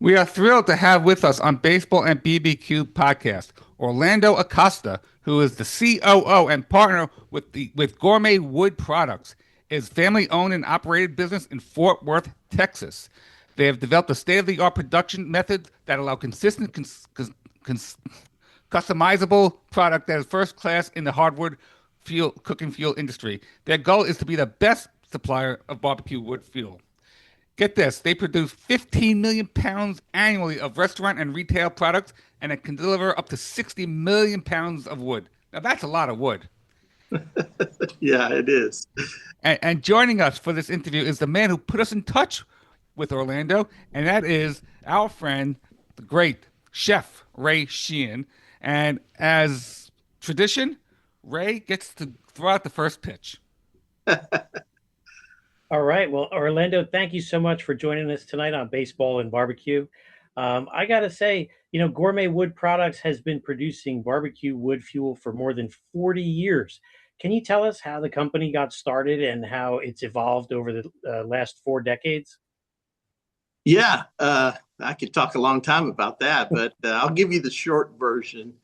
We are thrilled to have with us on Baseball and BBQ podcast Orlando Acosta, who is the COO and partner with Gourmet Wood Products, is family owned and operated business in Fort Worth, Texas. They have developed a state-of-the-art production method that allow consistent, cons- customizable product that is first class in the hardwood fuel cooking fuel industry. Their goal is to be the best supplier of barbecue wood fuel. Get this, they produce 15 million pounds annually of restaurant and retail products, and it can deliver up to 60 million pounds of wood. Now, that's a lot of wood. Yeah, it is. And joining us for this interview is the man who put us in touch with Orlando, and that is our friend, the great chef Ray Sheehan. And as tradition, Ray gets to throw out the first pitch. All right. Well, Orlando, thank you so much for joining us tonight on Baseball and Barbecue. I got to say, Gourmet Wood Products has been producing barbecue wood fuel for more than 40 years. Can you tell us how the company got started and how it's evolved over the last 4 decades? Yeah, I could talk a long time about that, but I'll give you the short version.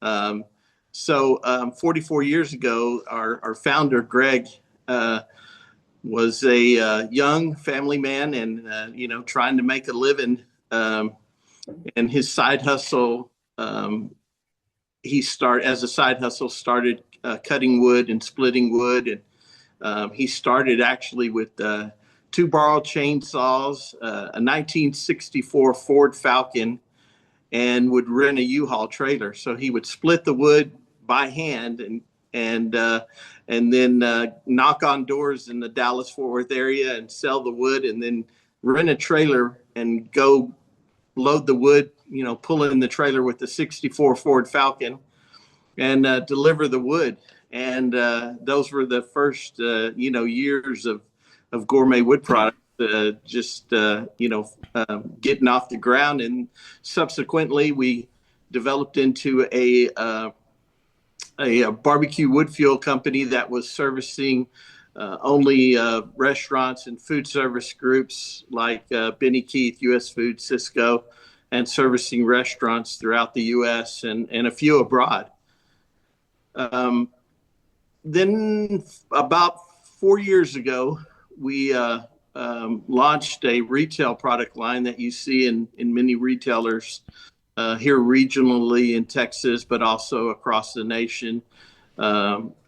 44 years ago, our founder, Greg, was a young family man and, trying to make a living. And his side hustle, as a side hustle, started cutting wood and splitting wood. And he started actually with two borrowed chainsaws, a 1964 Ford Falcon, and would rent a U-Haul trailer. So he would split the wood by hand and then knock on doors in the Dallas-Fort Worth area and sell the wood, and then rent a trailer and go load the wood, pull in the trailer with the 64 Ford Falcon and deliver the wood. And those were the first, years of Gourmet Wood Products, getting off the ground. And subsequently, we developed into a barbecue wood fuel company that was servicing only restaurants and food service groups like Benny Keith, U.S. Food, Cisco, and servicing restaurants throughout the U.S. and a few abroad. Then about 4 years ago, we launched a retail product line that you see in many retailers here regionally in Texas, but also across the nation,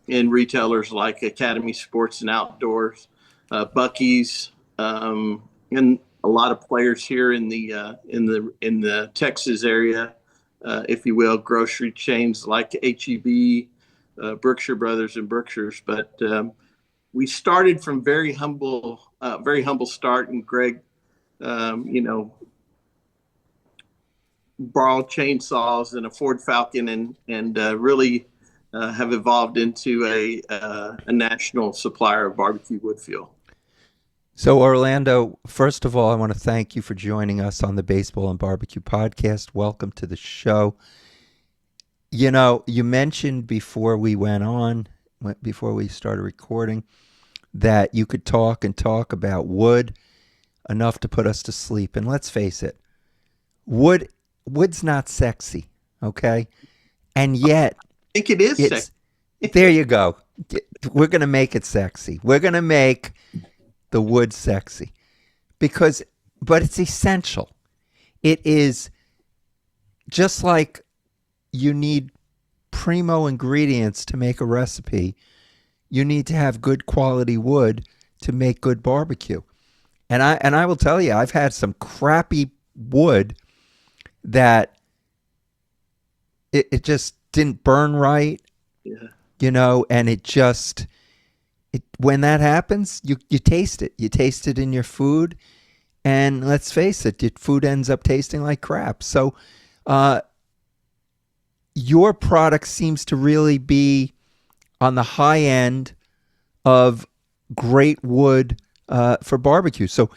in retailers like Academy Sports and Outdoors, Buc-ee's, and a lot of players here in the Texas area, if you will, grocery chains like HEB, Brookshire Brothers and Brookshire's. But we started from very humble start, and Greg, borrowed chainsaws and a Ford Falcon, and really have evolved into a national supplier of barbecue wood fuel. So, Orlando, first of all, I want to thank you for joining us on the Baseball and Barbecue podcast. Welcome to the show. You mentioned before we before we started recording, that you could talk about wood enough to put us to sleep. And let's face it, wood's not sexy, okay? And yet, I think it is sexy. There you go. We're going to make it sexy. We're going to make the wood sexy but it's essential. It is just like you need primo ingredients to make a recipe. You need to have good quality wood to make good barbecue. And I will tell you, I've had some crappy wood that it just didn't burn right. Yeah. And when that happens, you taste it. You taste it in your food, and let's face it, your food ends up tasting like crap. So your product seems to really be on the high end of great wood for barbecue. So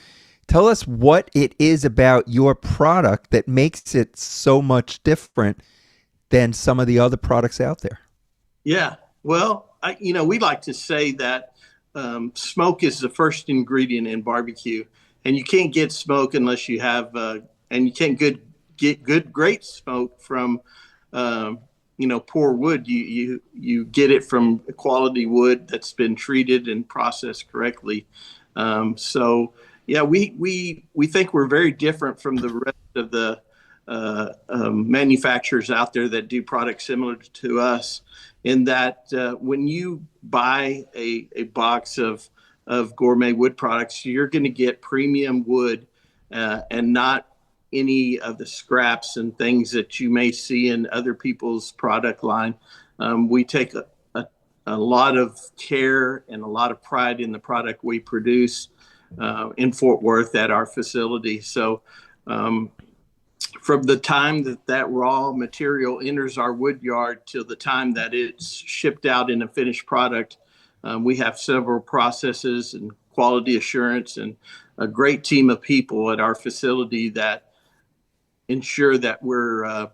tell us what it is about your product that makes it so much different than some of the other products out there. Yeah. Well, we like to say that smoke is the first ingredient in barbecue, and you can't get smoke unless you have and you can't get great smoke from poor wood. You get it from quality wood that's been treated and processed correctly. So yeah, we think we're very different from the rest of the manufacturers out there that do products similar to us, in that when you buy a box of Gourmet Wood Products, you're going to get premium wood, and not any of the scraps and things that you may see in other people's product line. We take a lot of care and a lot of pride in the product we produce in Fort Worth at our facility. So from the time that raw material enters our wood yard till the time that it's shipped out in a finished product, we have several processes and quality assurance and a great team of people at our facility that ensure that we're,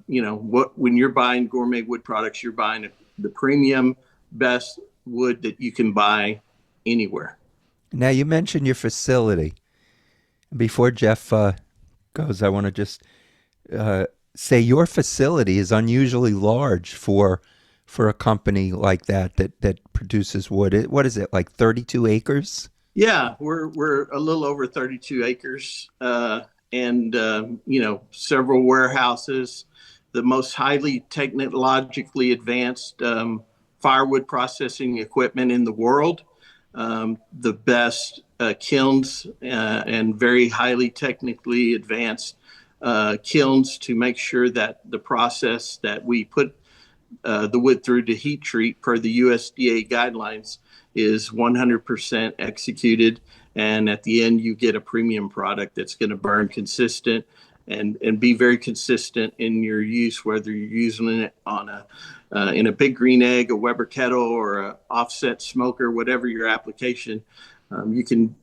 when you're buying Gourmet Wood Products, you're buying the premium, best wood that you can buy anywhere. Now, you mentioned your facility. Before Jeff goes, I want to just say your facility is unusually large for a company like that produces wood. What is it, like 32 acres? Yeah, we're a little over 32 acres, and several warehouses, the most highly technologically advanced firewood processing equipment in the world, the best kilns, and very highly technically advanced kilns to make sure that the process that we put the wood through to heat treat per the USDA guidelines is 100% executed. And at the end, you get a premium product that's going to burn consistent and be very consistent in your use, whether you're using it on in a big green egg, a Weber kettle, or a offset smoker, whatever your application. You can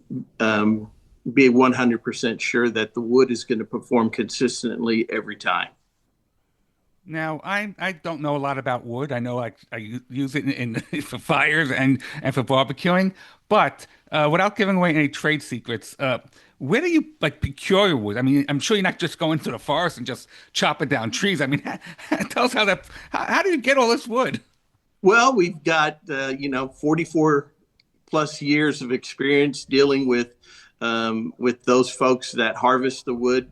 be 100% sure that the wood is going to perform consistently every time. Now, I don't know a lot about wood. I know I use it in for fires and for barbecuing, but without giving away any trade secrets, where do you procure your wood? I mean, I'm sure you're not just going to the forest and just chopping down trees. I mean, tell us how do you get all this wood? Well, we've got 44 plus years of experience dealing with those folks that harvest the wood,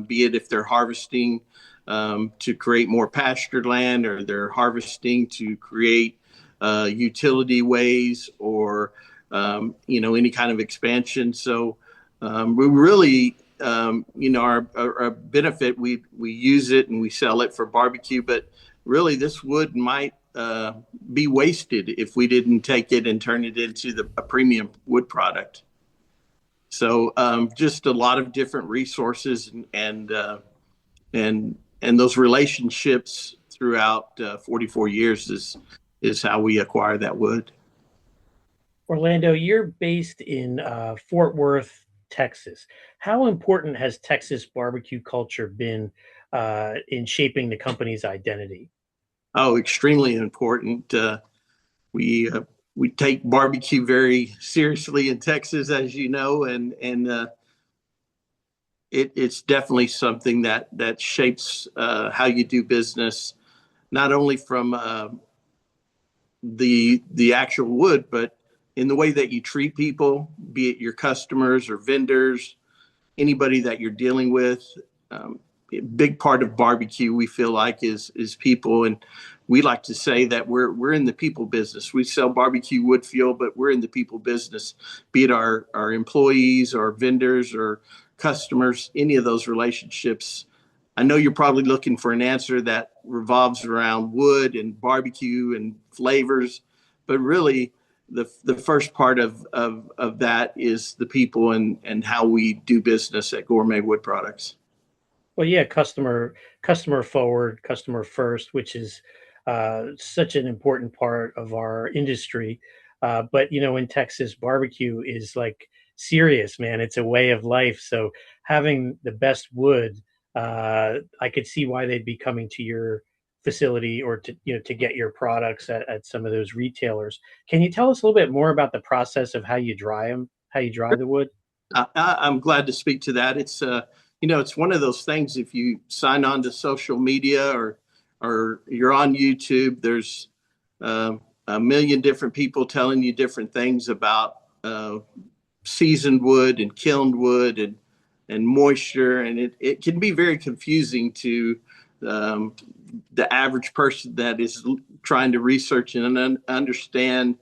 be it if they're harvesting to create more pasture land, or they're harvesting to create utility ways, or any kind of expansion. So we really, our benefit, we use it and we sell it for barbecue, but really this wood might be wasted if we didn't take it and turn it into a premium wood product. So just a lot of different resources and those relationships throughout 44 years is how we acquire that wood. Orlando, you're based in Fort Worth, Texas. How important has Texas barbecue culture been in shaping the company's identity? Oh, extremely important. We take barbecue very seriously in Texas, as you know, and it's definitely something that shapes how you do business, not only from the actual wood, but in the way that you treat people, be it your customers or vendors, anybody that you're dealing with. A big part of barbecue, we feel like, is people, and we like to say that we're in the people business. We sell barbecue wood fuel, but we're in the people business, be it our employees or vendors or customers, any of those relationships. I know you're probably looking for an answer that revolves around wood and barbecue and flavors, but really the first part of that is the people and how we do business at Gourmet Wood Products. Well, yeah, customer forward, customer first, which is such an important part of our industry. But in Texas, barbecue is like serious, man. It's a way of life. So having the best wood, I could see why they'd be coming to your facility or to get your products at some of those retailers. Can you tell us a little bit more about the process of how you dry them, how you dry the wood? I'm glad to speak to that. It's it's one of those things. If you sign on to social media or you're on YouTube, there's a million different people telling you different things about seasoned wood and kiln wood and moisture, and it can be very confusing to the average person that is trying to research and understand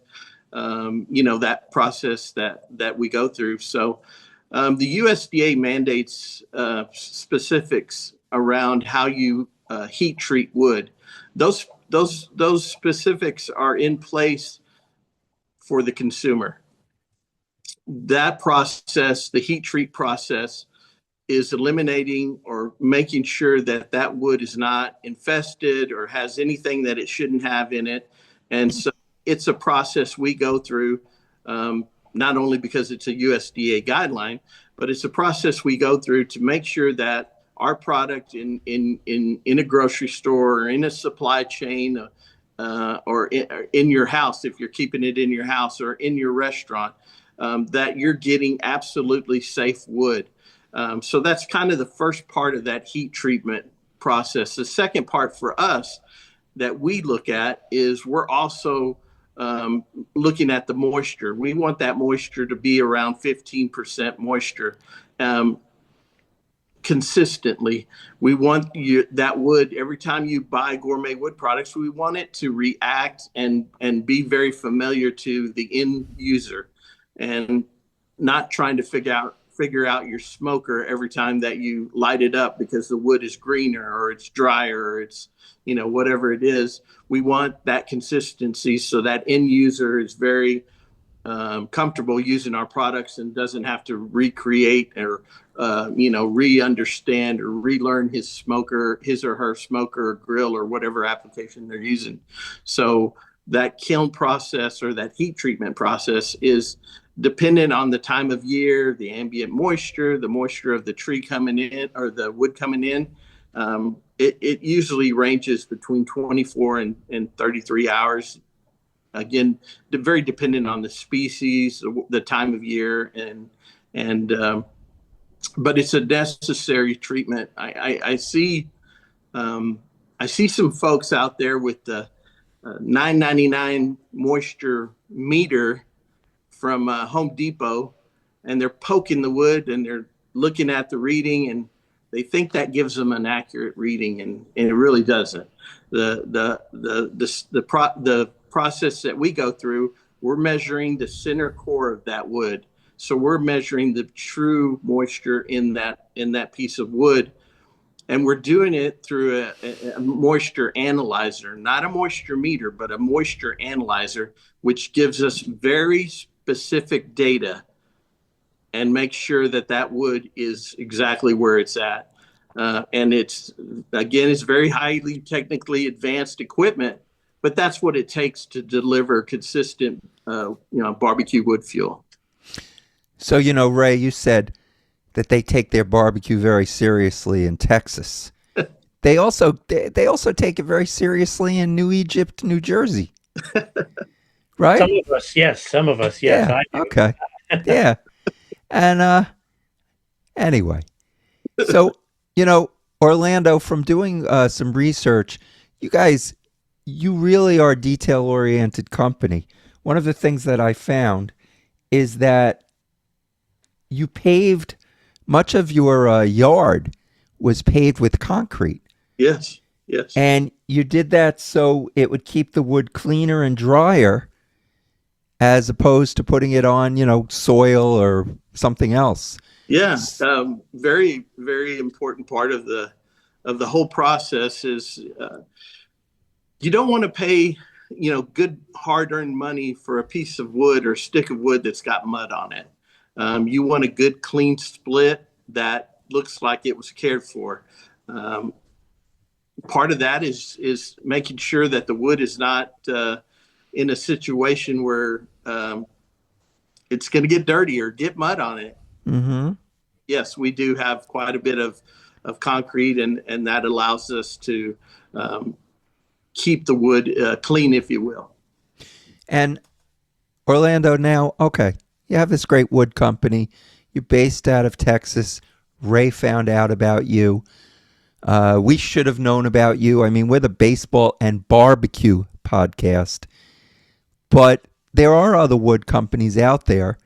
that process that we go through. So the USDA mandates specifics around how you heat treat wood. Those specifics are in place for the consumer. That process, the heat treat process, is eliminating or making sure that wood is not infested or has anything that it shouldn't have in it. And so it's a process we go through, not only because it's a USDA guideline, but it's a process we go through to make sure that our product in a grocery store or in a supply chain or in your house, if you're keeping it in your house or in your restaurant, that you're getting absolutely safe wood. So that's kind of the first part of that heat treatment process. The second part for us that we look at is we're also looking at the moisture. We want that moisture to be around 15% moisture consistently. We want that wood, every time you buy Gourmet Wood Products, we want it to react and be very familiar to the end user, and not trying to figure out your smoker every time that you light it up because the wood is greener or it's drier or it's whatever it is. We want that consistency so that end user is very comfortable using our products and doesn't have to recreate or re-understand or relearn his or her smoker or grill or whatever application they're using. So that kiln process or that heat treatment process is dependent on the time of year, the ambient moisture, the moisture of the tree coming in or the wood coming in. It usually ranges between 24 and 33 hours. Again, very dependent on the species, the time of year, but it's a necessary treatment. I see some folks out there with the $9.99 moisture meter from Home Depot, and they're poking the wood and they're looking at the reading, and they think that gives them an accurate reading, and it really doesn't. The process that we go through, we're measuring the center core of that wood. So we're measuring the true moisture in that piece of wood. And we're doing it through a moisture analyzer, not a moisture meter, but a moisture analyzer, which gives us very specific data and makes sure that wood is exactly where it's at. And it's very highly technically advanced equipment, but that's what it takes to deliver consistent, barbecue wood fuel. So, Ray, you said that they take their barbecue very seriously in Texas. They also take it very seriously in New Egypt, New Jersey. Right? Some of us, yes. Yeah. Okay. Yeah. And anyway, so Orlando, from doing some research, you really are a detail-oriented company. One of the things that I found is that you paved much of your yard was paved with concrete. Yes. And you did that so it would keep the wood cleaner and drier, as opposed to putting it on, soil or something else. Yeah, very, very important part of the whole process is you don't want to pay, good hard-earned money for a piece of wood or stick of wood that's got mud on it. You want a good, clean split that looks like it was cared for. Part of that is making sure that the wood is not in a situation where it's going to get dirty or get mud on it. Mm-hmm. Yes, we do have quite a bit of concrete, and that allows us to keep the wood clean, if you will. And Orlando, now, okay, you have this great wood company. You're based out of Texas. Ray found out about you. We should have known about you. I mean, we're the baseball and barbecue podcast, but there are other wood companies out there.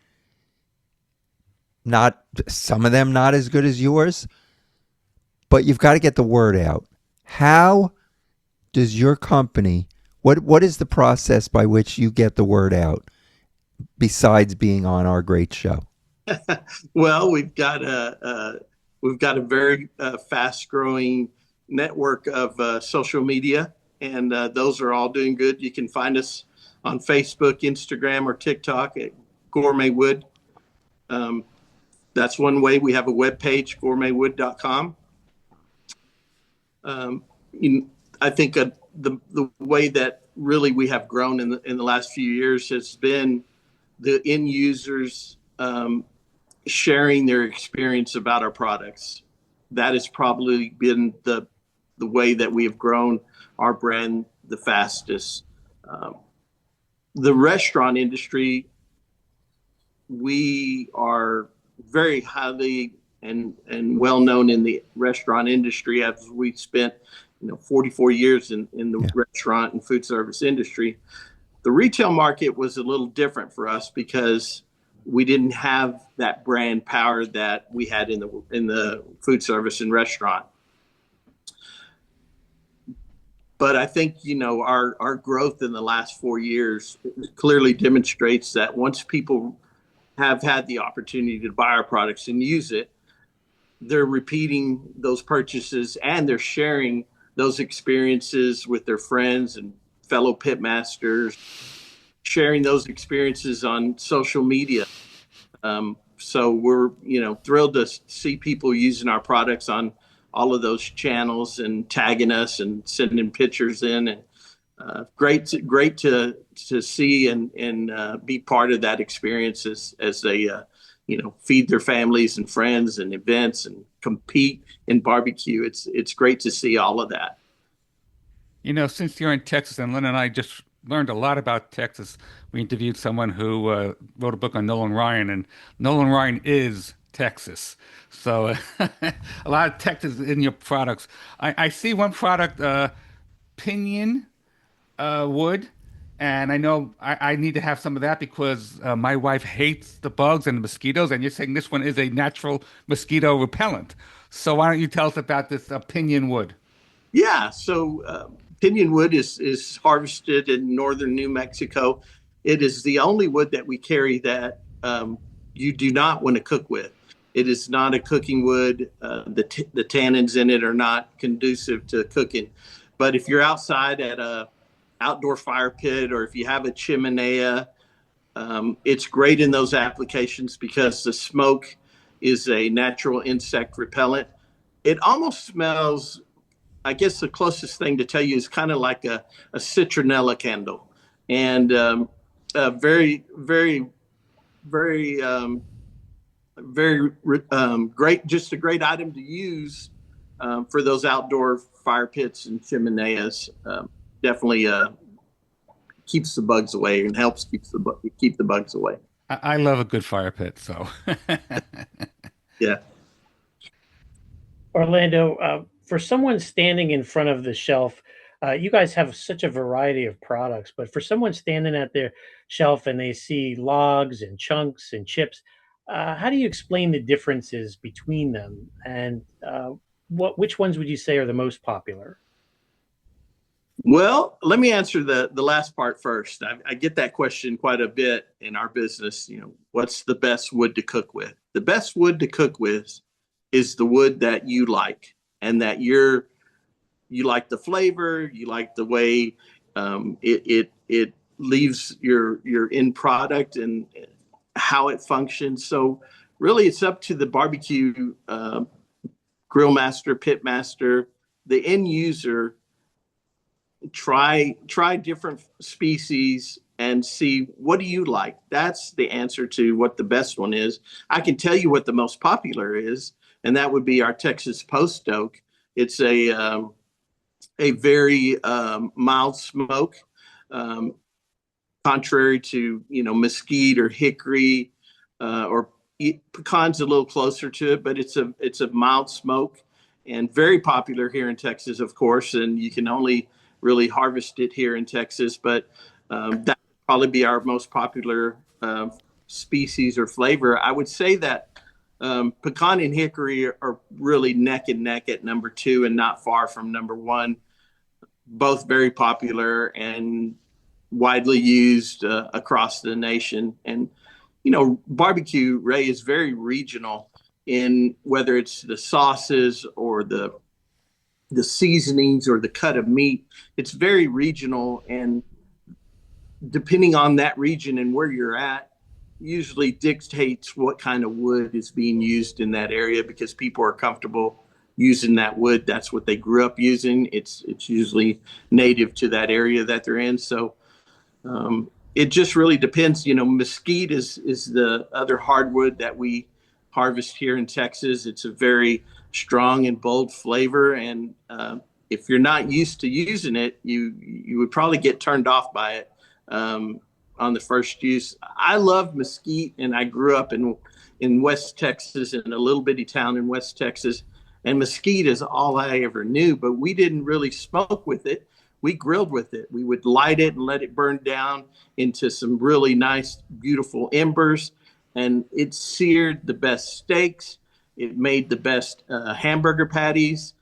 Not some of them not as good as yours, but you've got to get the word out. How does your company? What is the process by which you get the word out besides being on our great show? Well, we've got a very fast growing network of social media, and those are all doing good. You can find us on Facebook, Instagram, or TikTok at Gourmet Wood. That's one way. We have a webpage, gourmetwood.com. I think the way that really we have grown in the last few years has been the end users sharing their experience about our products. That has probably been the way that we have grown our brand the fastest. The restaurant industry, we are very highly and well known in the restaurant industry, as we spent 44 years in the restaurant and food service industry. The retail market was a little different for us because we didn't have that brand power that we had in the food service and restaurant. But I think our growth in the last 4 years clearly demonstrates that once people have had the opportunity to buy our products and use it, they're repeating those purchases and they're sharing those experiences with their friends and fellow pitmasters, sharing those experiences on social media. So we're thrilled to see people using our products on all of those channels and tagging us and sending pictures in, and great to see and be part of that experience as they feed their families and friends and events and compete in barbecue. It's great to see all of that. Since you're in Texas, and Lynn and I just learned a lot about Texas. We interviewed someone who wrote a book on Nolan Ryan, and Nolan Ryan is Texas. So a lot of Texas in your products. I see one product, Pinion Wood, and I know I need to have some of that because my wife hates the bugs and the mosquitoes, and you're saying this one is a natural mosquito repellent. So why don't you tell us about this Pinion Wood? Yeah, so Pinion wood is harvested in northern New Mexico. It is the only wood that we carry that you do not want to cook with. It is not a cooking wood. The tannins in it are not conducive to cooking. But if you're outside at a outdoor fire pit, or if you have a chimenea, it's great in those applications because the smoke is a natural insect repellent. It almost smells, I guess the closest thing to tell you is kind of like a citronella candle, and very, very, very, very great. Just a great item to use for those outdoor fire pits and chimeneas. Definitely keeps the bugs away and helps keep the bugs away. I love a good fire pit, so Yeah. Orlando, for someone standing in front of the shelf, you guys have such a variety of products, but for someone standing at their shelf and they see logs and chunks and chips, how do you explain the differences between them? And which ones would you say are the most popular? Well, let me answer the last part first. I get that question quite a bit in our business. What's the best wood to cook with? The best wood to cook with is the wood that you like, and that you like the flavor, you like the way it leaves your end product and how it functions. So really, it's up to the barbecue grill master, pit master, the end user. Try different species and see, what do you like. That's the answer to what the best one is. I can tell you what the most popular is, and that would be our Texas post oak. It's a very mild smoke, contrary to mesquite or hickory or Pecan's a little closer to it, but it's a mild smoke and very popular here in Texas, of course. And you can only really harvest it here in Texas, but that would probably be our most popular species or flavor. I would say that pecan and hickory are really neck and neck at number two and not far from number one. Both very popular and widely used across the nation. And barbecue, Ray, is very regional in whether it's the sauces or the seasonings or the cut of meat. It's very regional, and depending on that region and where you're at, usually dictates what kind of wood is being used in that area, because people are comfortable using that wood. That's what they grew up using. It's usually native to that area that they're in. So it just really depends. Mesquite is the other hardwood that we harvest here in Texas. It's a very strong and bold flavor, and if you're not used to using it, you would probably get turned off by it on the first use. I love mesquite, and I grew up in West Texas, in a little bitty town in West Texas, and mesquite is all I ever knew. But we didn't really smoke with it. We grilled with it. We would light it and let it burn down into some really nice, beautiful embers, and it seared the best steaks. It made the best hamburger patties,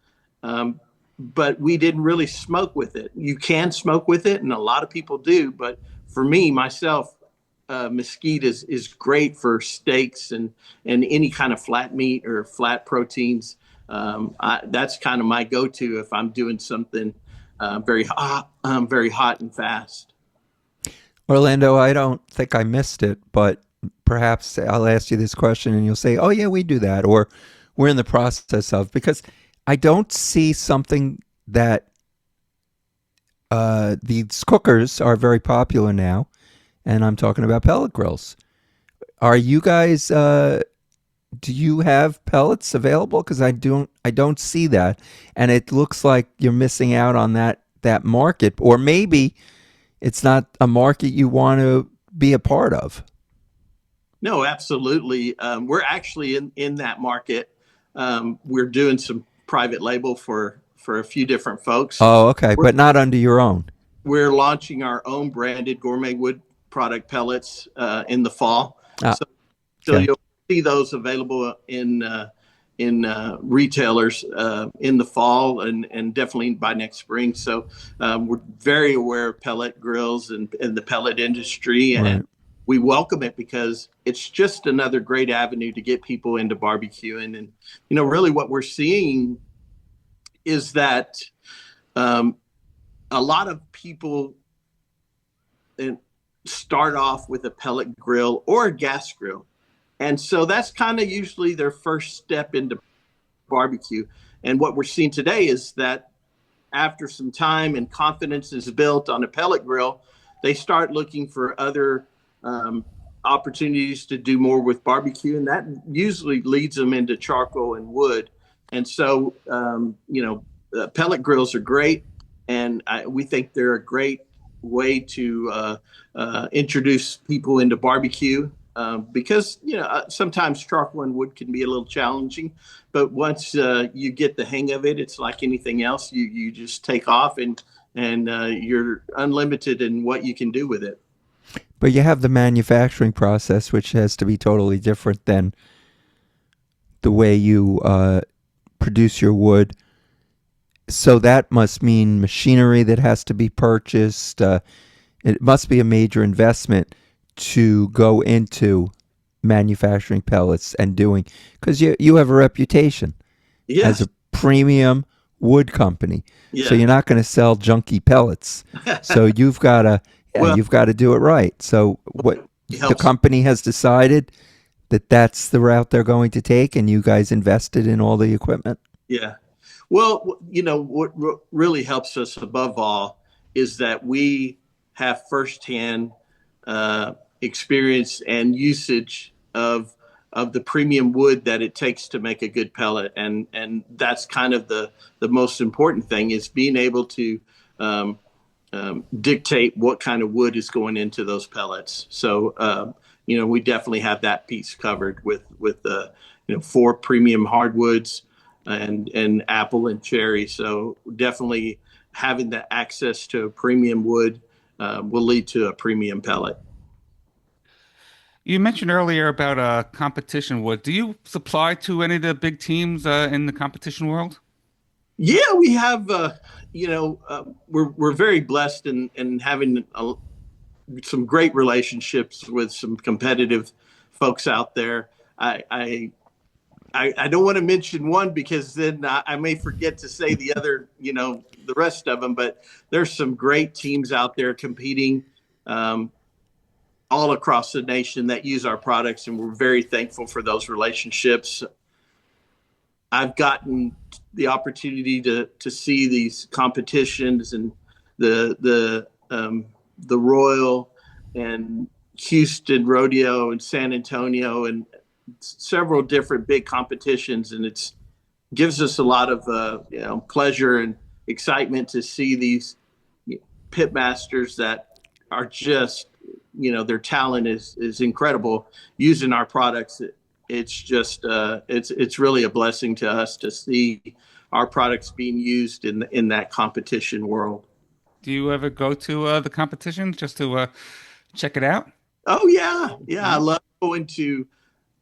but we didn't really smoke with it. You can smoke with it, and a lot of people do, but for me, myself, mesquite is great for steaks and any kind of flat meat or flat proteins. That's kind of my go-to if I'm doing something very hot and fast. Orlando, I don't think I missed it, but perhaps I'll ask you this question and you'll say, oh yeah, we do that, or we're in the process of, because I don't see something that these cookers are very popular now, and I'm talking about pellet grills. Are you guys, do you have pellets available? Because I don't see that, and it looks like you're missing out on that market, or maybe it's not a market you want to be a part of. No, absolutely. We're actually in that market. We're doing some private label for a few different folks. Oh, okay, but not under your own. We're launching our own branded Gourmet Wood Product pellets in the fall. So okay. You'll see those available in retailers in the fall and definitely by next spring. So we're very aware of pellet grills and the pellet industry, and Right. we welcome it because it's just another great avenue to get people into barbecuing. And really what we're seeing is that a lot of people start off with a pellet grill or a gas grill. And so that's kind of usually their first step into barbecue. And what we're seeing today is that after some time and confidence is built on a pellet grill, they start looking for other opportunities to do more with barbecue. And that usually leads them into charcoal and wood. And so, pellet grills are great. And we think they're a great way to introduce people into barbecue. Because sometimes charcoal and wood can be a little challenging, but once you get the hang of it, it's like anything else. You just take off and you're unlimited in what you can do with it. But you have the manufacturing process, which has to be totally different than the way you produce your wood. So that must mean machinery that has to be purchased. It must be a major investment to go into manufacturing pellets and doing, because you have a reputation Yes. as a premium wood company. Yeah. So you're not going to sell junky pellets. So you've got to you've got to do it right. So what the company has decided that that's the route they're going to take, and you guys invested in all the equipment. Yeah. Well, what really helps us above all is that we have firsthand experience and usage of the premium wood that it takes to make a good pellet, and that's kind of the most important thing, is being able to dictate what kind of wood is going into those pellets. So we definitely have that piece covered with 4 premium hardwoods and apple and cherry. So definitely having the access to a premium wood will lead to a premium pellet. You mentioned earlier about competition wood. Do you supply to any of the big teams in the competition world? Yeah, we have. We're very blessed in having some great relationships with some competitive folks out there. I don't want to mention one because then I may forget to say the other, the rest of them. But there's some great teams out there competing all across the nation that use our products, and we're very thankful for those relationships. I've gotten the opportunity to see these competitions and the Royal and Houston Rodeo and San Antonio and several different big competitions, and it's gives us a lot of pleasure and excitement to see these pit masters that are just their talent is incredible using our products. It's just it's really a blessing to us to see our products being used in that competition world. Do you ever go to the competition just to check it out? Oh yeah, I love going to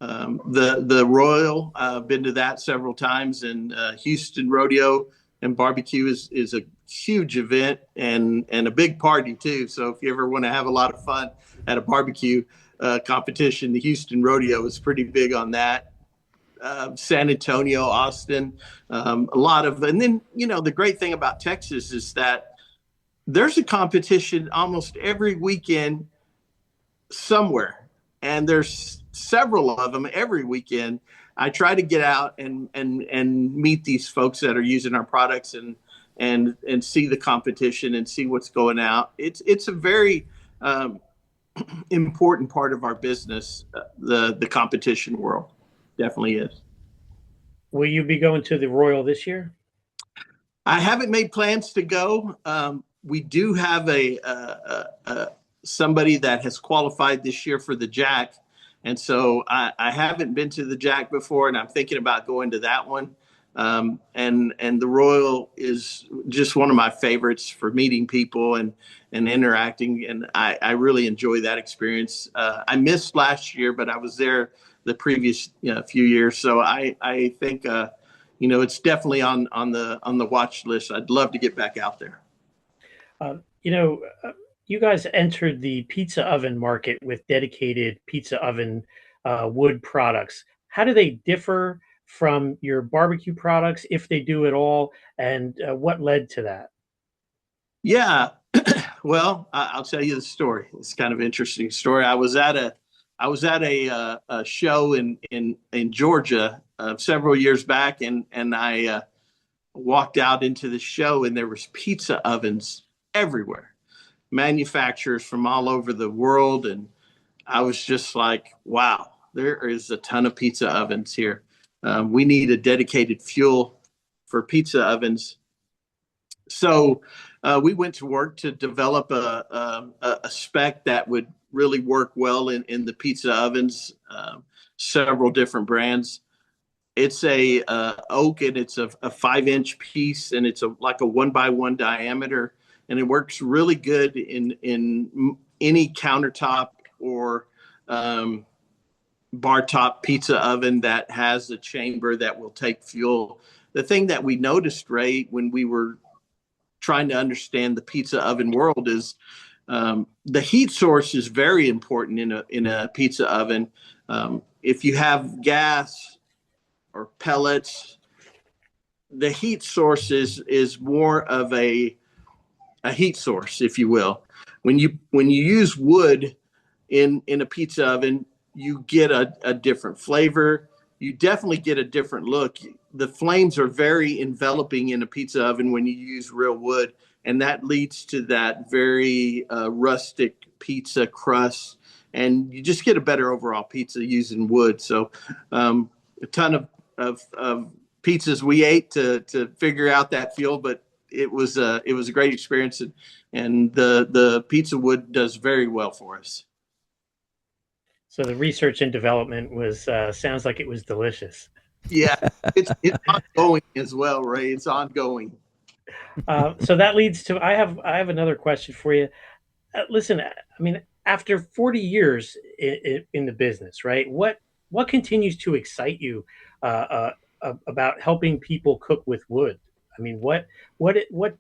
the Royal. I've been to that several times, and Houston Rodeo and Barbecue is a huge event and a big party too. So if you ever want to have a lot of fun at a barbecue competition, the Houston Rodeo is pretty big on that. San Antonio, Austin, a lot of, and then the great thing about Texas is that there's a competition almost every weekend somewhere, and there's several of them every weekend. I try to get out and meet these folks that are using our products and see the competition and see what's going out. It's a very important part of our business. The competition world definitely is. Will you be going to the Royal this year? I haven't made plans to go. We do have somebody that has qualified this year for the Jack. And so I haven't been to the Jack before, and I'm thinking about going to that one. And the Royal is just one of my favorites for meeting people and interacting. And I really enjoy that experience. I missed last year, but I was there the previous few years. So I think it's definitely on the watch list. I'd love to get back out there. You guys entered the pizza oven market with dedicated pizza oven wood products. How do they differ from your barbecue products, if they do at all, and what led to that? Yeah, well, I'll tell you the story. It's kind of an interesting story. I was at a show in Georgia several years back, and I walked out into the show, and there was pizza ovens everywhere, manufacturers from all over the world. And I was just like, wow, there is a ton of pizza ovens here. We need a dedicated fuel for pizza ovens. So we went to work to develop a spec that would really work well in the pizza ovens, several different brands. It's a oak, and it's a 5-inch piece, and it's like a 1x1 diameter. And it works really good in any countertop or bar top pizza oven that has a chamber that will take fuel. The thing that we noticed, Ray, when we were trying to understand the pizza oven world is the heat source is very important in a pizza oven. If you have gas or pellets, the heat source is more of a heat source, if you will. When you use wood in a pizza oven, you get a different flavor. You definitely get a different look. The flames are very enveloping in a pizza oven when you use real wood, and that leads to that very rustic pizza crust, and you just get a better overall pizza using wood. So a ton of pizzas we ate to figure out that feel, but it was a great experience, and the pizza wood does very well for us. So the research and development was sounds like it was delicious. Yeah, it's ongoing as well, Ray. It's ongoing. So that leads to I have another question for you. Listen, I mean, after 40 years in the business, right? What continues to excite you about helping people cook with wood? I mean, what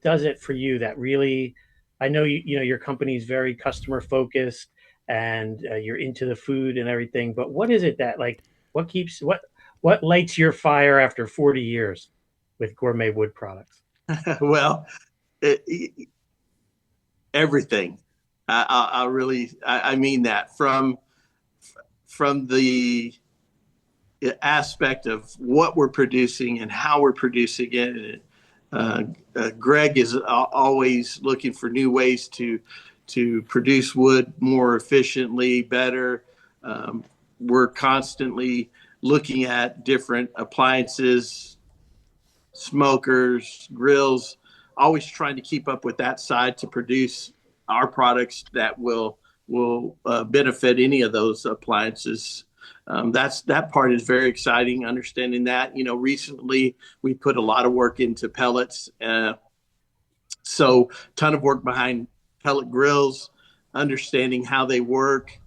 does it for you that really? I know you know your company is very customer focused and you're into the food and everything, but what is it that like what lights your fire after 40 years with Gourmet Wood Products? Well, everything. I really, I mean that from the aspect of what we're producing and how we're producing it. Greg is always looking for new ways to produce wood more efficiently, better. We're constantly looking at different appliances, smokers, grills, always trying to keep up with that side to produce our products that will benefit any of those appliances. That part is very exciting. Understanding that, recently we put a lot of work into pellets, so ton of work behind pellet grills, understanding how they work,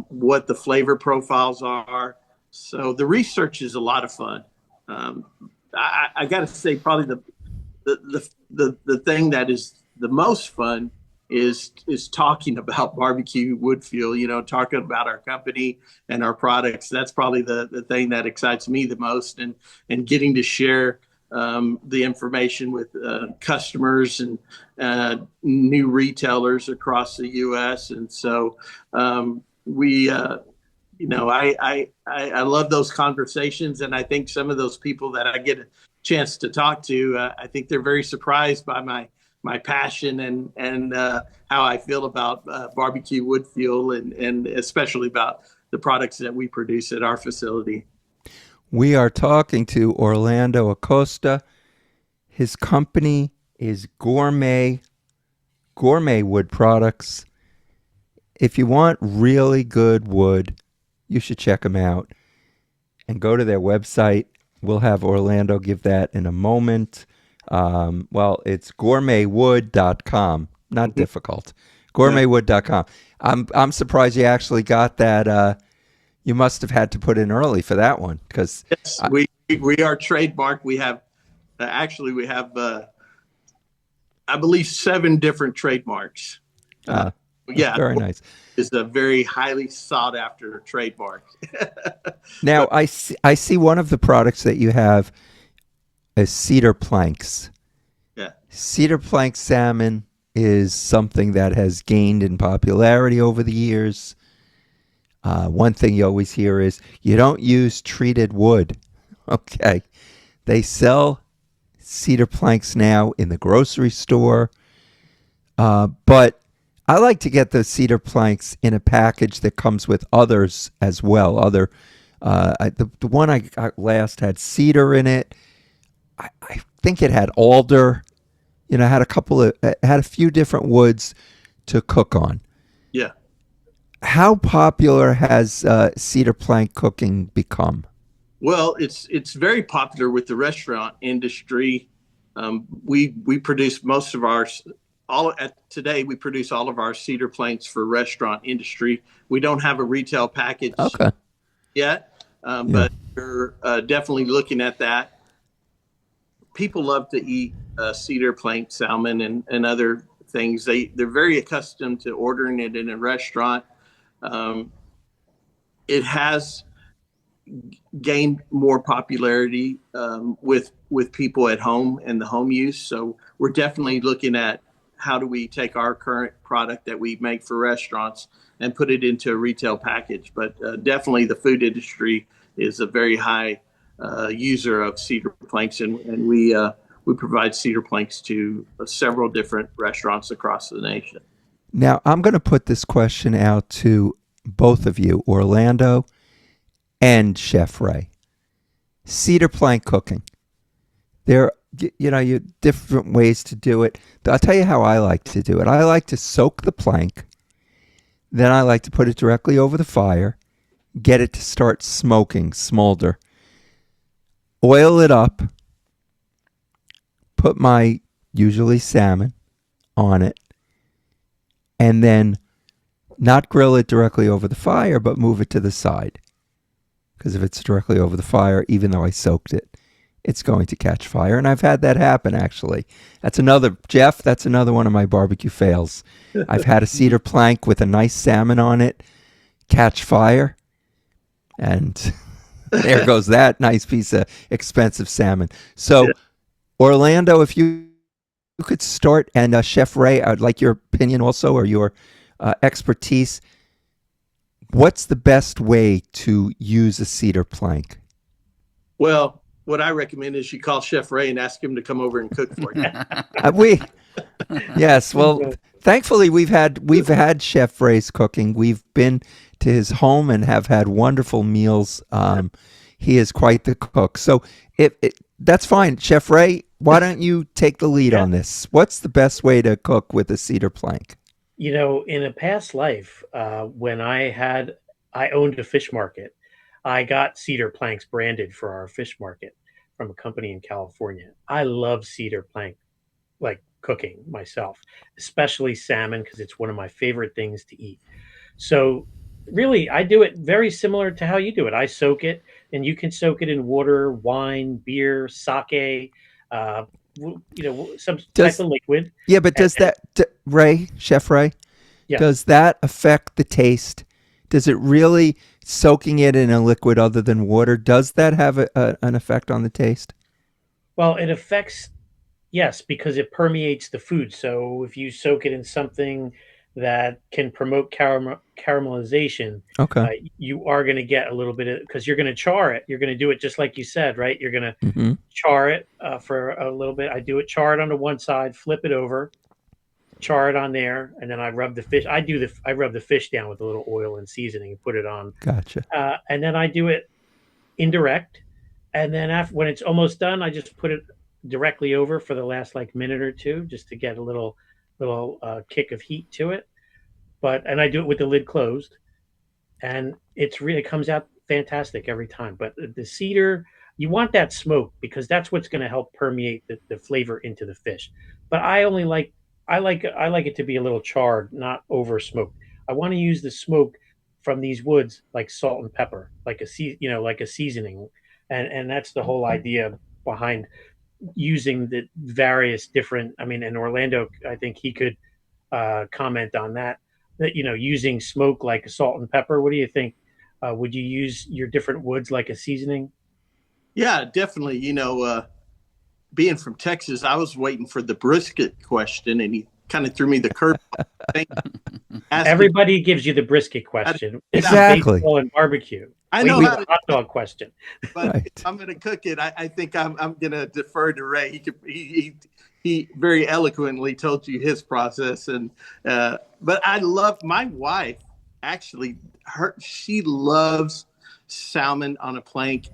what the flavor profiles are. So the research is a lot of fun. I got to say, probably the thing that is the most fun is talking about barbecue wood fuel. Talking about our company and our products. That's probably the thing that excites me the most, and getting to share the information with customers and new retailers across the U.S. And so we. I love those conversations, and I think some of those people that I get a chance to talk to, I think they're very surprised by my passion and how I feel about barbecue wood fuel, and especially about the products that we produce at our facility. We are talking to Orlando Acosta. His company is Gourmet Wood Products. If you want really good wood, you should check them out and go to their website. We'll have Orlando give that in a moment. It's gourmetwood.com. Not difficult. Gourmetwood.com. I'm surprised you actually got that. You must have had to put in early for that one, because yes, we are trademarked. We have I believe 7 different trademarks. Yeah, very nice. It's a very highly sought after trademark. Now, I see one of the products that you have is Cedar Planks. Yeah. Cedar Plank salmon is something that has gained in popularity over the years. One thing you always hear is you don't use treated wood. Okay. They sell Cedar Planks now in the grocery store. But I like to get the Cedar Planks in a package that comes with others as well. The one I got last had cedar in it. I think it had alder. Had a few different woods to cook on. Yeah. How popular has cedar plank cooking become? Well, it's very popular with the restaurant industry. We produce most of our today. We produce all of our cedar planks for restaurant industry. We don't have a retail package yet, but we're definitely looking at that. People love to eat cedar plank salmon and other things. They're very accustomed to ordering it in a restaurant. It has gained more popularity with people at home and the home use. So we're definitely looking at how do we take our current product that we make for restaurants and put it into a retail package. But definitely the food industry is a very high user of cedar planks, and we provide cedar planks to several different restaurants across the nation. Now, I'm going to put this question out to both of you, Orlando and Chef Ray. Cedar plank cooking. There, you different ways to do it. I'll tell you how I like to do it. I like to soak the plank. Then I like to put it directly over the fire. get it to start smoking, smolder. Oil it up, put my usually salmon on it, and then not grill it directly over the fire, but move it to the side. Because if it's directly over the fire, even though I soaked it, it's going to catch fire. And I've had that happen, actually. That's another one of my barbecue fails. I've had a cedar plank with a nice salmon on it catch fire, and there goes that nice piece of expensive salmon. So, Orlando, if you could start, and Chef Ray, I'd like your opinion also, or your expertise. What's the best way to use a cedar plank? Well, what I recommend is you call Chef Ray and ask him to come over and cook for you. Yes. Well, thankfully we've had Chef Ray's cooking. We've been to his home and have had wonderful meals. He is quite the cook. So that's fine. Chef Ray, why don't you take the lead on this? What's the best way to cook with a cedar plank? In a past life, when I owned a fish market, I got cedar planks branded for our fish market from a company in California. I love cedar plank, like cooking myself, especially salmon, because it's one of my favorite things to eat. So really, I do it very similar to how you do it. I soak it, and you can soak it in water, wine, beer, sake, some type of liquid. Yeah, but does Chef Ray, yeah. Does that affect the taste? Does it really, soaking it in a liquid other than water, does that have an effect on the taste? Well, it affects, yes, because it permeates the food. So if you soak it in something that can promote caramelization, okay, you are going to get a little bit of, because you're going to char it. You're going to do it just like you said, right? You're going to char it for a little bit. I do it, char it on the one side, flip it over, char it on there, and then I rub the fish. I rub the fish down with a little oil and seasoning and put it on. Gotcha. And then I do it indirect. And then when it's almost done, I just put it directly over for the last minute or two, just to get a little kick of heat to it. And I do it with the lid closed, and it comes out fantastic every time. But the cedar, you want that smoke, because that's what's going to help permeate the flavor into the fish. But I like it to be a little charred, not over smoked. I want to use the smoke from these woods like salt and pepper, like a seasoning, and that's the whole idea behind using the various different. I mean, in Orlando, I think he could comment on that. That using smoke like salt and pepper. What do you think? Would you use your different woods like a seasoning? Yeah, definitely. Being from Texas, I was waiting for the brisket question, and he kind of threw me the curve. Everybody gives you the brisket question. Exactly. Baseball and barbecue. I know how to hot dog question. But right. if I'm going to cook it, I think I'm going to defer to Ray. He very eloquently told you his process, and but I love my wife. Actually, she loves salmon on a plank.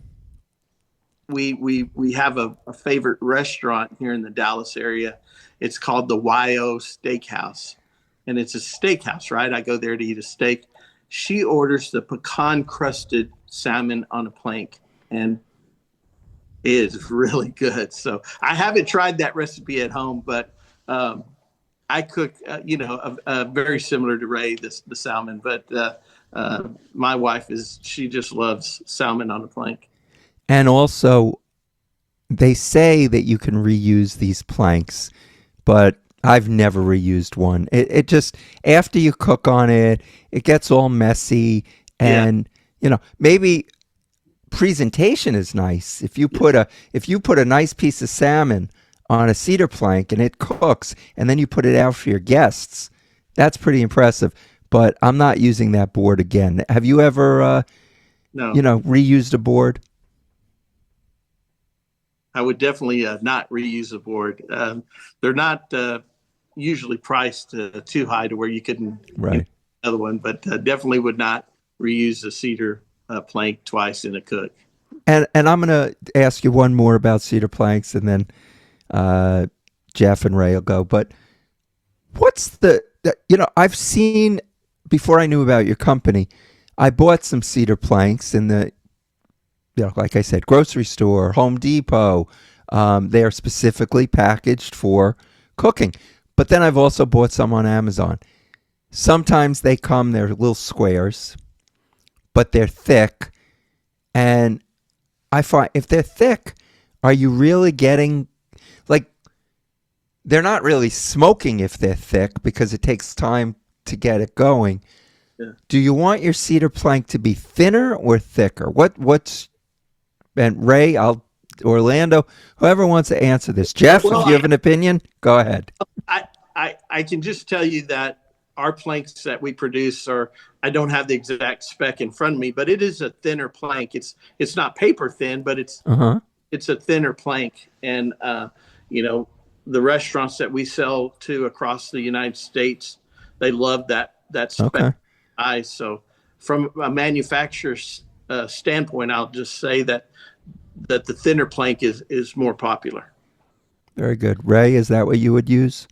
We have a favorite restaurant here in the Dallas area. It's called the YO Steakhouse, and it's a steakhouse, right? I go there to eat a steak. She orders the pecan crusted salmon on a plank, and it is really good. So I haven't tried that recipe at home, but I cook, very similar to Ray, the salmon. But my wife she just loves salmon on a plank. And also, they say that you can reuse these planks, but I've never reused one. It just, after you cook on it, it gets all messy, and maybe presentation is nice. If you put a nice piece of salmon on a cedar plank and it cooks, and then you put it out for your guests, that's pretty impressive. But I'm not using that board again. Have you ever, reused a board? I would definitely not reuse a board. They're not usually priced too high to where you couldn't right. Another one, but definitely would not reuse a cedar plank twice in a cook. And I'm going to ask you one more about cedar planks, and then Jeff and Ray will go. But what's I've seen, before I knew about your company, I bought some cedar planks in the, like I said, grocery store, Home Depot. They are specifically packaged for cooking. But then I've also bought some on Amazon. Sometimes they're little squares, but they're thick. And I find if they're thick, are you really getting, like, they're not really smoking if they're thick because it takes time to get it going. Yeah. Do you want your cedar plank to be thinner or thicker? And Ray, Orlando, whoever wants to answer this. Jeff, Well, if you have an opinion, go ahead. I can just tell you that our planks that we produce are, I don't have the exact spec in front of me, but it is a thinner plank. It's not paper thin, but it's a thinner plank. And the restaurants that we sell to across the United States, they love that spec size. So from a manufacturer's standpoint, I'll just say that the thinner plank is more popular. Very good. Ray, is that what you would use?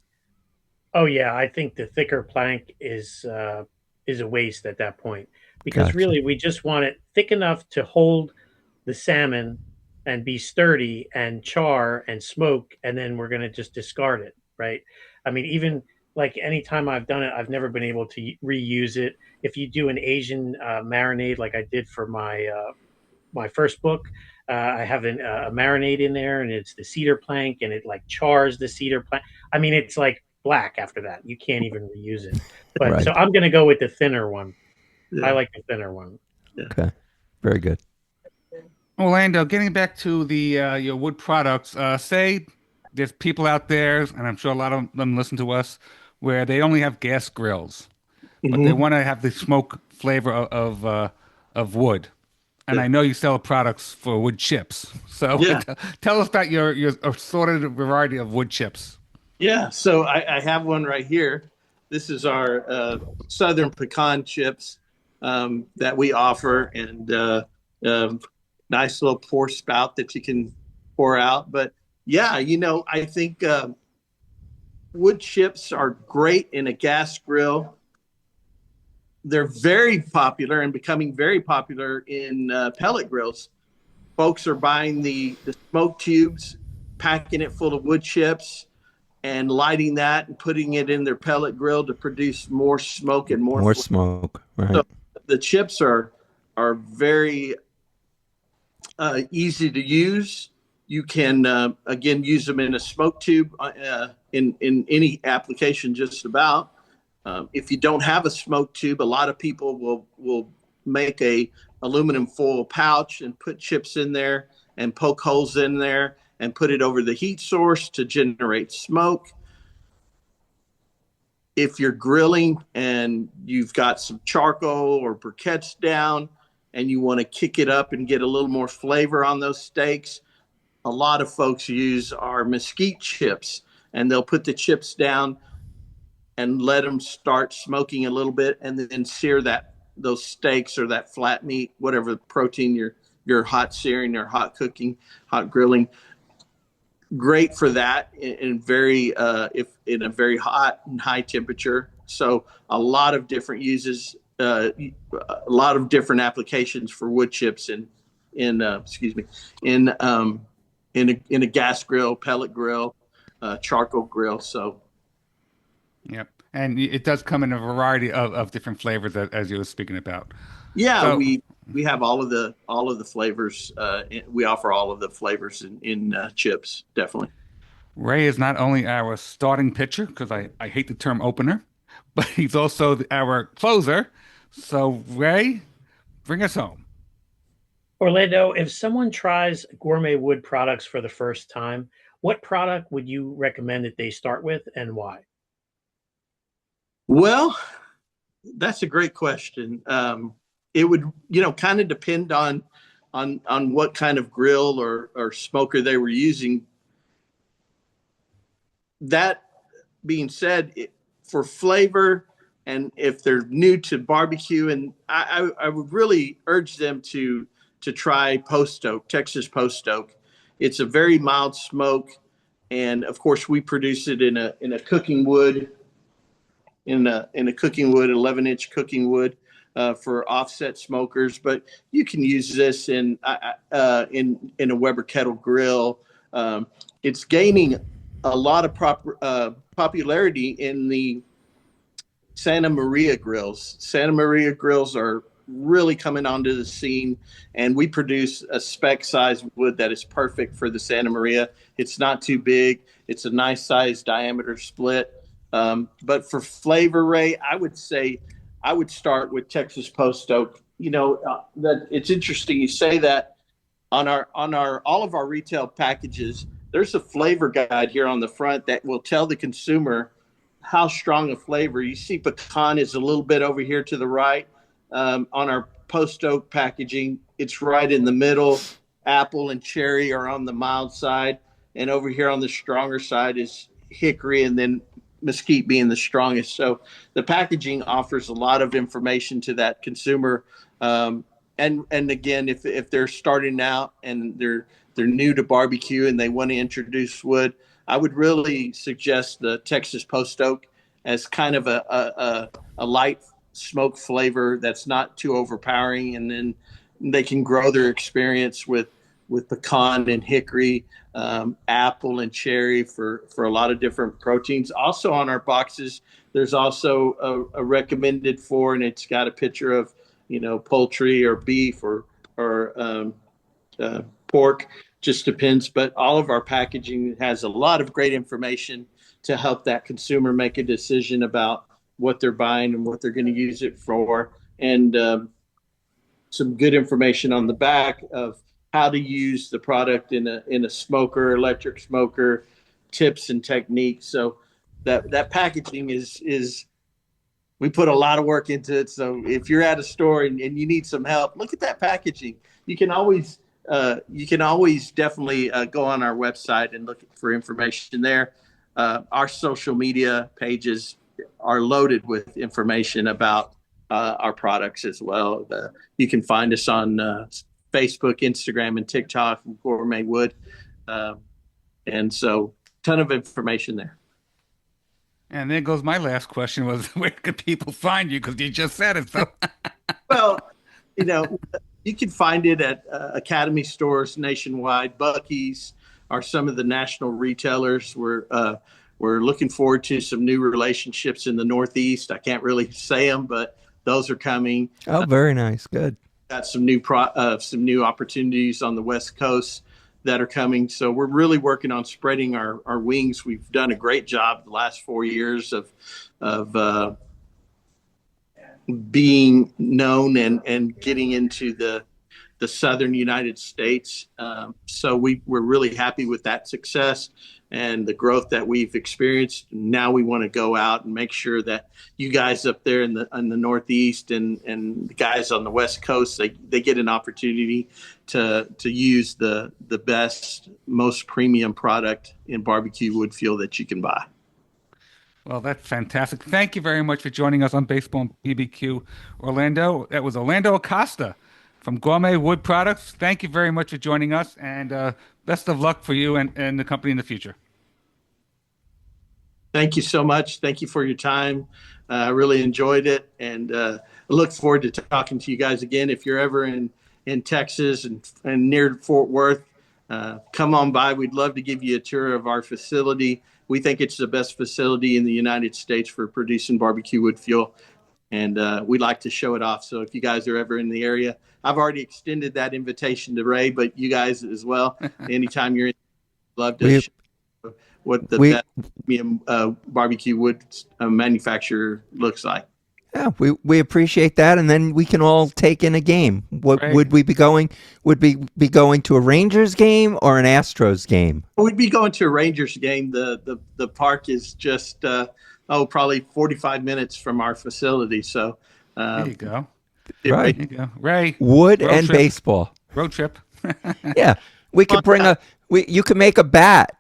Oh yeah, I think the thicker plank is a waste at that point, because Gotcha. really we just want it thick enough to hold the salmon and be sturdy and char and smoke, and then we're going to just discard it, right? I mean, even like anytime I've done it, I've never been able to reuse it. If you do an Asian marinade like I did for my first book, I have a marinade in there, and it's the cedar plank, and it like chars the cedar plank. I mean, it's like black after that. You can't even reuse it. But Right. so I'm going to go with the thinner one. Yeah. I like the thinner one. Okay. Very good. Orlando, getting back to the your wood products, say there's people out there, and I'm sure a lot of them listen to us, where they only have gas grills, but they want to have the smoke flavor of wood. And I know you sell products for wood chips. So Yeah. tell us about your assorted variety of wood chips. Yeah, so I have one right here. This is our Southern pecan chips that we offer, and nice little pour spout that you can pour out. But yeah, I think wood chips are great in a gas grill. They're very popular and becoming very popular in pellet grills. Folks are buying the smoke tubes, packing it full of wood chips, and lighting that and putting it in their pellet grill to produce more smoke and more smoke. Right. So the chips are very easy to use. You can again use them in a smoke tube in any application just about. If you don't have a smoke tube, a lot of people will make a aluminum foil pouch and put chips in there and poke holes in there and put it over the heat source to generate smoke. If you're grilling and you've got some charcoal or briquettes down and you want to kick it up and get a little more flavor on those steaks, a lot of folks use our mesquite chips, and they'll put the chips down and let them start smoking a little bit, and then sear those steaks or that flat meat, whatever protein you're hot searing or hot cooking, hot grilling. Great for that in very if in a very hot and high temperature. So a lot of different uses, a lot of different applications for wood chips in a gas grill, pellet grill, charcoal grill. So. Yep. And it does come in a variety of different flavors as you were speaking about. Yeah, So, we have all of the flavors. We offer all of the flavors in chips, definitely. Ray is not only our starting pitcher, because I hate the term opener, but he's also our closer. So Ray, bring us home. Orlando, if someone tries Gourmet Wood Products for the first time, what product would you recommend that they start with, and why? Well, that's a great question. It would, kind of depend on what kind of grill or smoker they were using. That being said, for flavor, and if they're new to barbecue, and I would really urge them to try post oak, Texas post oak. It's a very mild smoke, and of course we produce it in a cooking wood, in a cooking wood, 11-inch cooking wood. for offset smokers, but you can use this in a Weber kettle grill. It's gaining a lot of popularity in the Santa Maria grills. Santa Maria grills are really coming onto the scene, and we produce a spec size wood that is perfect for the Santa Maria. It's not too big. It's a nice size diameter split. But for flavor, Ray, I would say I would start with Texas post oak. That it's interesting you say that. On all of our retail packages, there's a flavor guide here on the front that will tell the consumer how strong a flavor. You see pecan is a little bit over here to the right. On our post oak packaging, it's right in the middle. Apple and cherry are on the mild side, and over here on the stronger side is hickory, and then mesquite being the strongest. So the packaging offers a lot of information to that consumer. And again, if they're starting out and they're new to barbecue and they want to introduce wood, I would really suggest the Texas post oak as kind of a light smoke flavor that's not too overpowering, and then they can grow their experience with pecan and hickory, apple and cherry for a lot of different proteins. Also on our boxes, there's also a recommended for, and it's got a picture of poultry or beef or pork, just depends. But all of our packaging has a lot of great information to help that consumer make a decision about what they're buying and what they're going to use it for, and some good information on the back of how to use the product in a smoker, electric smoker, tips and techniques. So that packaging is we put a lot of work into it. So if you're at a store and you need some help, look at that packaging. You can always definitely go on our website and look for information there. Our social media pages are loaded with information about our products as well. You can find us on Facebook, Instagram, and TikTok, Gourmet Wood. And so ton of information there. And there goes my last question was, where can people find you? Because you just said it. So, well, you can find it at Academy stores nationwide. Buc-ee's are some of the national retailers. We're looking forward to some new relationships in the Northeast. I can't really say them, but those are coming. Oh, very nice. Good. Got some new opportunities on the West Coast that are coming. So we're really working on spreading our wings. We've done a great job the last 4 years of being known and getting into the southern United States. So we're really happy with that success and the growth that we've experienced. Now we want to go out and make sure that you guys up there in the Northeast and the guys on the West Coast, they get an opportunity to use the best, most premium product in barbecue wood fuel that you can buy. well, that's fantastic. Thank you very much for joining us on Baseball and BBQ Orlando. That was Orlando Acosta from Gourmet Wood Products. Thank you very much for joining us, and best of luck for you and the company in the future. Thank you so much. Thank you for your time. I really enjoyed it, and I look forward to talking to you guys again. If you're ever in Texas and near Fort Worth, come on by. We'd love to give you a tour of our facility. We think it's the best facility in the United States for producing barbecue wood fuel, and we'd like to show it off. So if you guys are ever in the area, I've already extended that invitation to Ray, but you guys as well. Anytime you're in, love to show what the best premium barbecue wood manufacturer looks like. Yeah, we appreciate that, and then we can all take in a game. What Right. would we be going? Would we be going to a Rangers game or an Astros game? We'd be going to a Rangers game. The park is just probably 45 minutes from our facility. So There you go. Right. There you go. Ray. Wood road and trip. baseball. Road trip. Yeah, we could bring you could make a bat.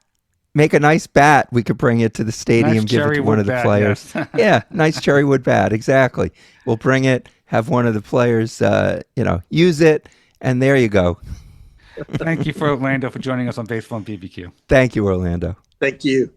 Make a nice bat. We could bring it to the stadium, Nice give it cherry to one wood of the bat, players. yes. Yeah, nice cherry wood bat. Exactly. We'll bring it, have one of the players, use it, and there you go. Thank you for Orlando for joining us on Baseball and BBQ. Thank you, Orlando. Thank you.